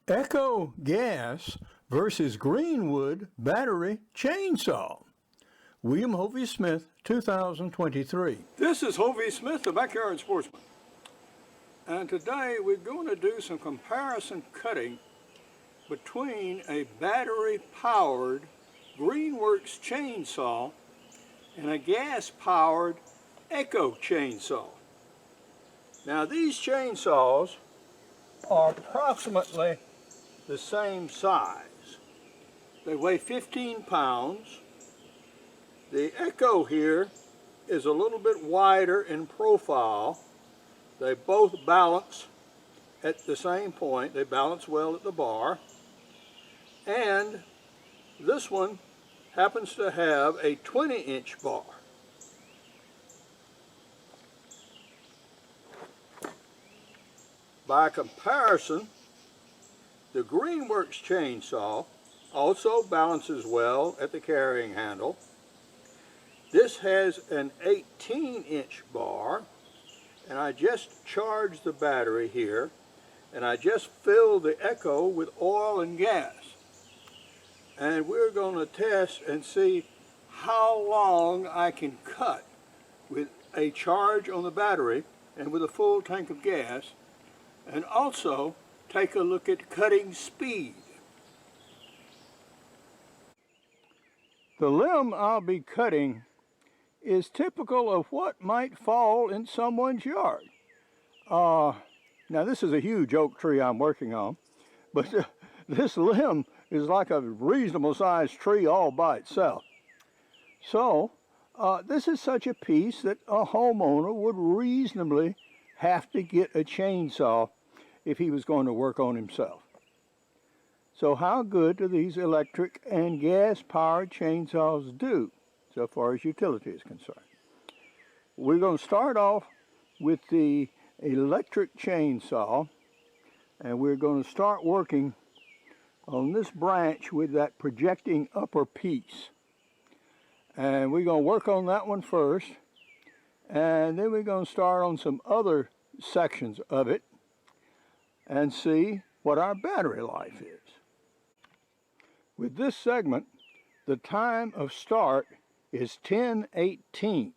Echo gas versus Greenwood battery chainsaw. William Hovey Smith, 2023. This is Hovey Smith, the Backyard Sportsman. And today we're going to do some comparison cutting between a battery-powered Greenworks chainsaw and a gas-powered Echo chainsaw. Now these chainsaws are approximately the same size. They weigh 15 pounds. The Echo here is a little bit wider in profile. They both balance at the same point. They balance well at the bar. And this one happens to have a 20-inch bar. By comparison, the Greenworks chainsaw also balances well at the carrying handle. This has an 18-inch bar, and I just charged the battery here, and I just filled the Echo with oil and gas. And we're going to test and see how long I can cut with a charge on the battery and with a full tank of gas, and also take a look at cutting speed. The limb I'll be cutting is typical of what might fall in someone's yard. Now this is a huge oak tree I'm working on, but this limb is like a reasonable sized tree all by itself. So this is such a piece that a homeowner would reasonably have to get a chainsaw if he was going to work on himself. So how good do these electric and gas-powered chainsaws do so far as utility is concerned? We're going to start off with the electric chainsaw, and we're going to start working on this branch with that projecting upper piece. And we're going to work on that one first, and then we're going to start on some other sections of it and see what our battery life is. With this segment, the time of start is 10:18.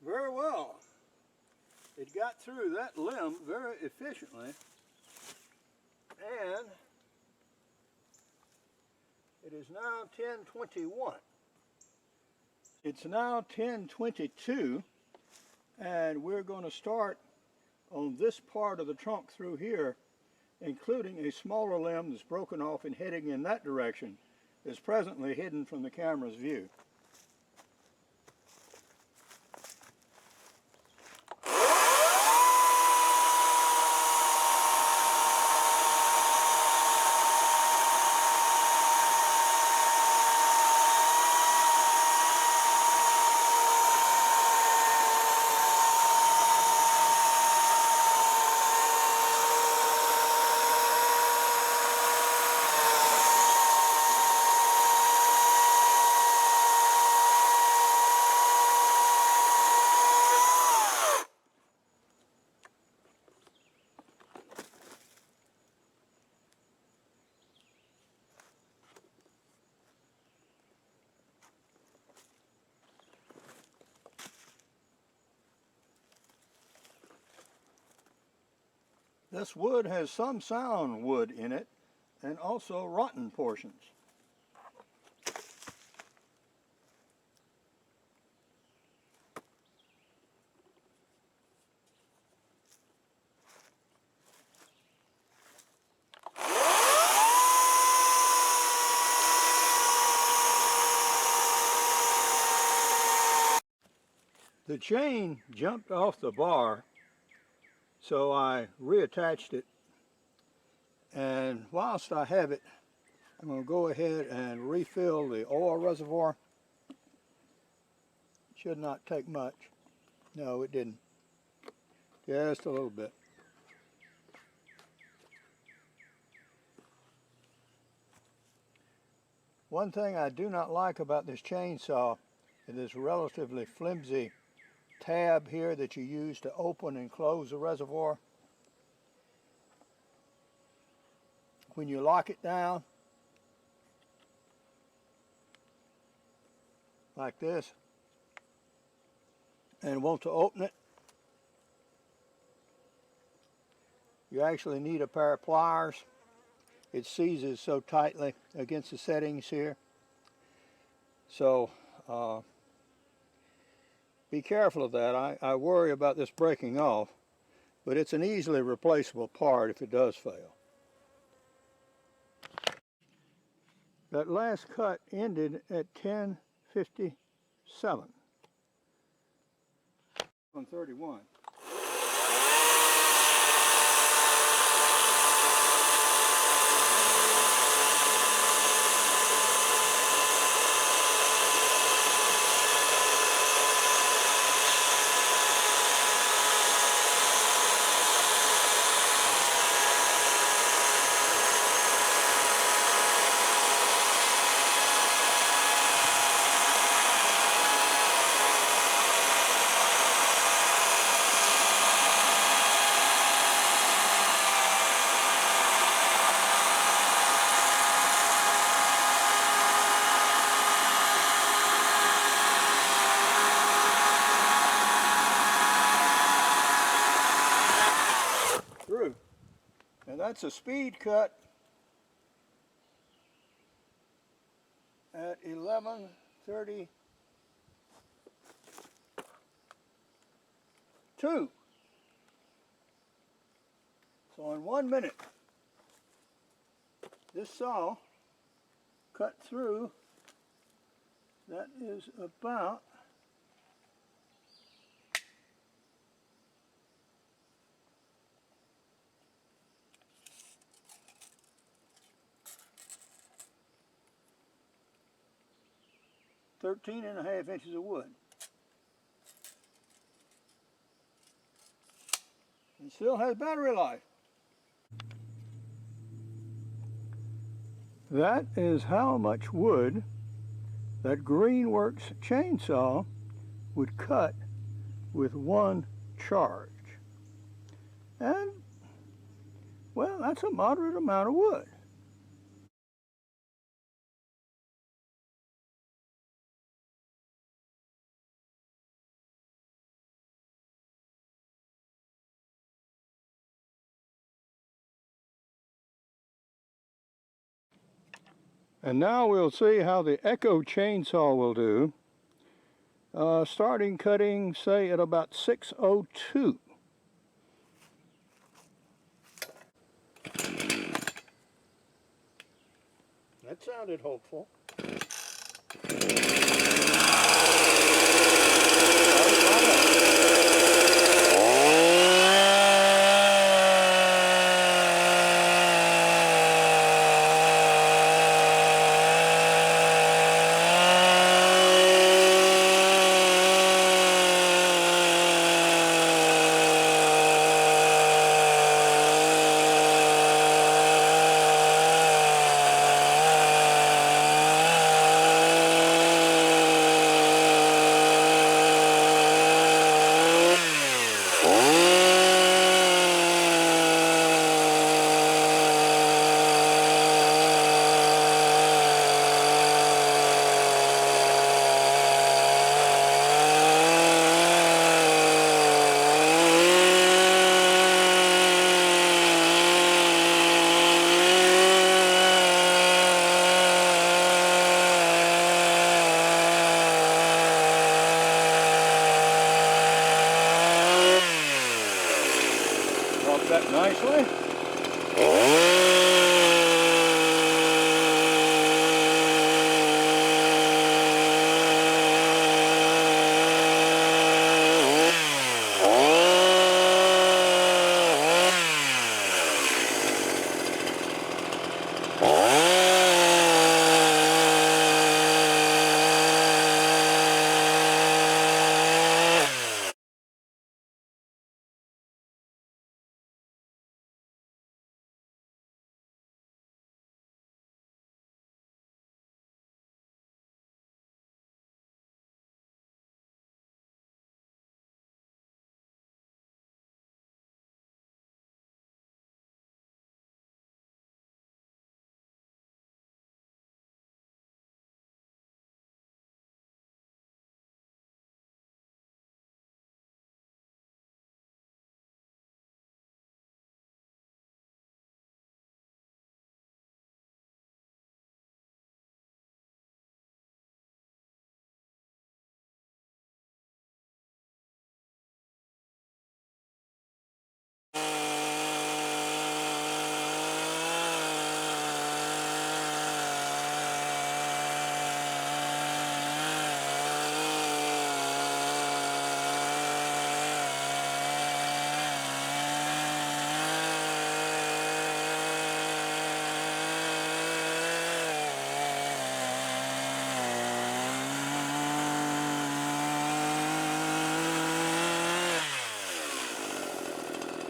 Very well. It got through that limb very efficiently, and it is now 10:21. It's now 10:22, And we're going to start on this part of the trunk through here, including a smaller limb that's broken off and heading in that direction, is presently hidden from the camera's view. This wood has some sound wood in it and also rotten portions. The chain jumped off the bar, so I reattached it, and whilst I have it, I'm going to go ahead and refill the oil reservoir. Should not take much. No, it didn't. Just a little bit. One thing I do not like about this chainsaw is this relatively flimsy tab here that you use to open and close the reservoir. When you lock it down like this and want to open it, you actually need a pair of pliers. It seizes so tightly against the settings here. So be careful of that. I worry about this breaking off, but it's an easily replaceable part if it does fail. That last cut ended at 10:57 on 31. And that's a speed cut at 11:32. So in 1 minute, this saw cut through, that is about 13.5 inches of wood. It still has battery life. That is how much wood that Greenworks chainsaw would cut with one charge. And, well, that's a moderate amount of wood. And now we'll see how the Echo chainsaw will do starting cutting, say, at about 6:02. That sounded hopeful. That nicely.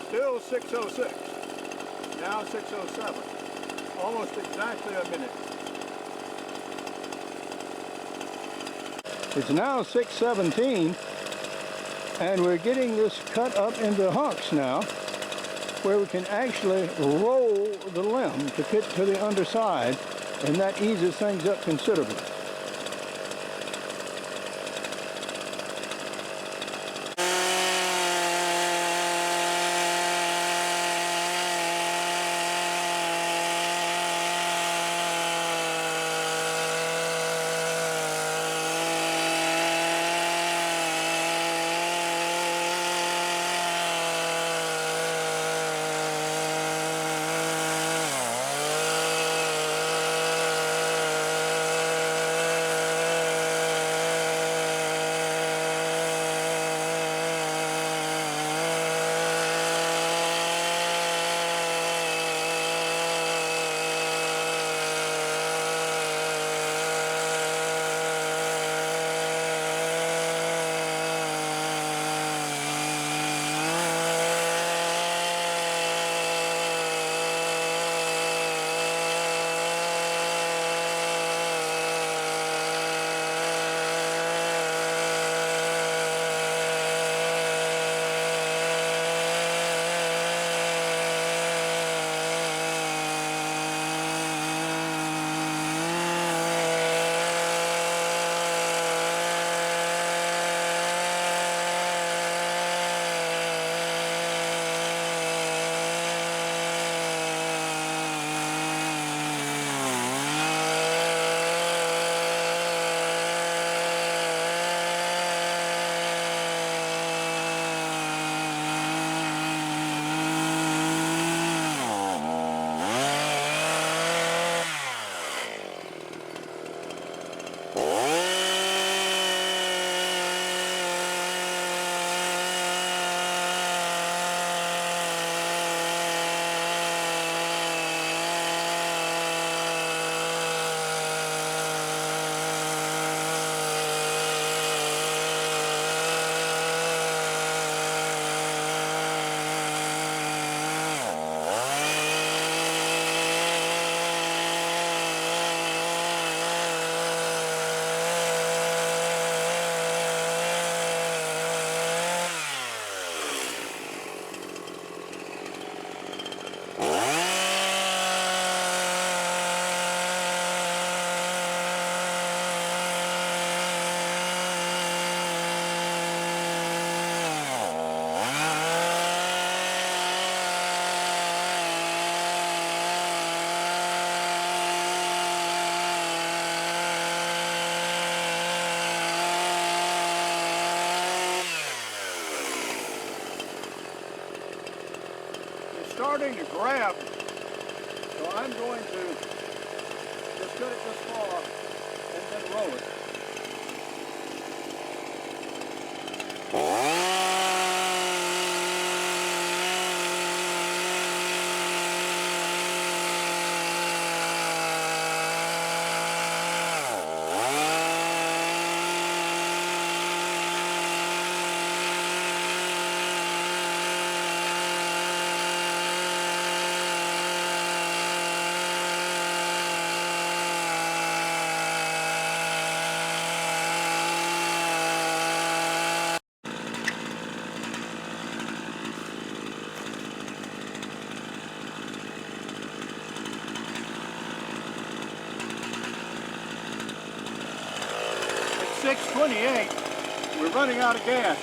Still 6:06. Now 6:07. Almost exactly a minute. It's now 6:17, and we're getting this cut up into hunks now, where we can actually roll the limb to get to the underside, and that eases things up considerably. starting to grab, so I'm going to just cut it this far and then roll it. It's 6:28. We're running out of gas.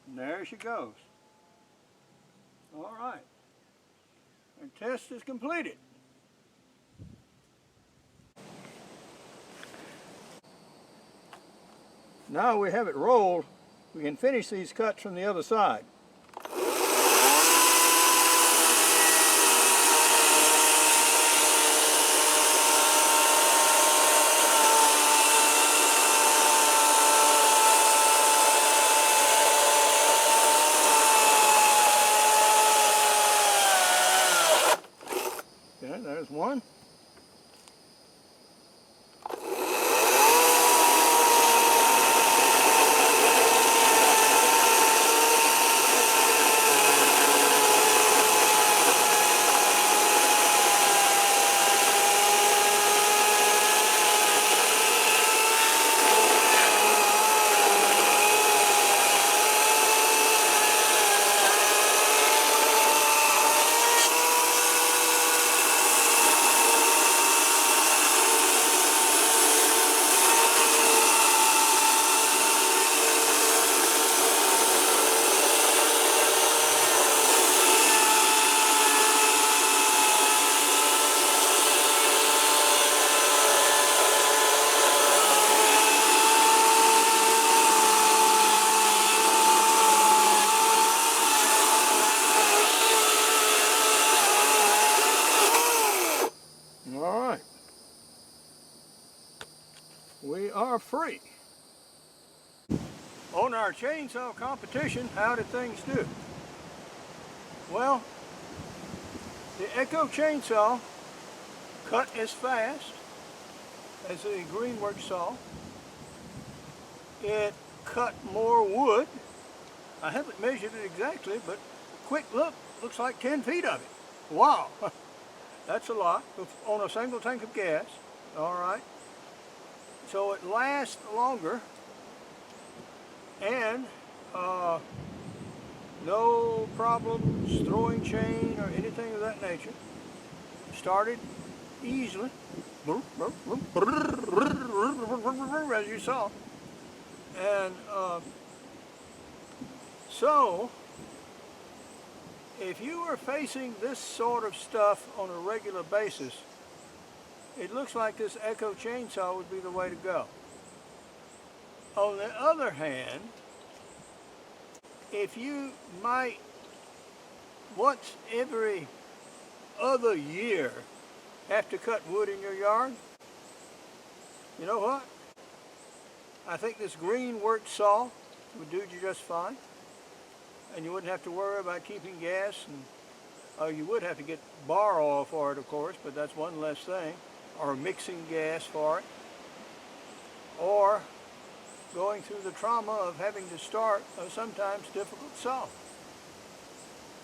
And there she goes. All right. Our test is completed. Now we have it rolled, we can finish these cuts from the other side. Okay, there's one. All right, we are free. On our chainsaw competition, how did things do? Well, the Echo chainsaw cut as fast as the Greenwoods saw. It cut more wood. I haven't measured it exactly, but a quick look, looks like 10 feet of it. Wow, that's a lot on a single tank of gas. All right, so it lasts longer, and no problems throwing chain or anything of that nature. Started easily, as you saw. And so, if you are facing this sort of stuff on a regular basis, it looks like this Echo chainsaw would be the way to go. On the other hand, if you might once every other year have to cut wood in your yard, you know what? I think this Greenwoods saw would do you just fine. And you wouldn't have to worry about keeping gas, and you would have to get bar oil for it, of course, but that's one less thing, or mixing gas for it, or going through the trauma of having to start a sometimes difficult saw.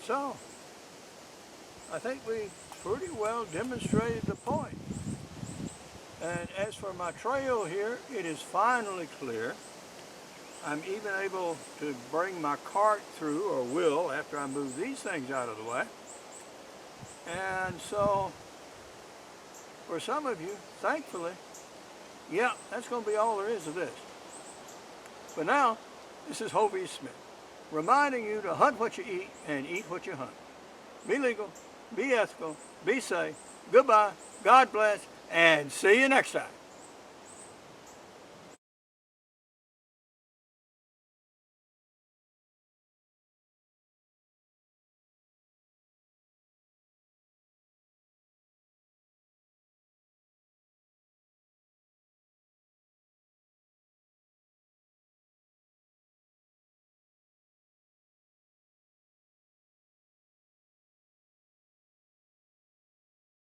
So, I think we pretty well demonstrated the point. And as for my trail here, it is finally clear. I'm even able to bring my cart through, or will, after I move these things out of the way. And so, for some of you, thankfully, yeah, that's going to be all there is of this. But now, this is Hovey Smith, reminding you to hunt what you eat and eat what you hunt. Be legal, be ethical, be safe, goodbye, God bless, and see you next time.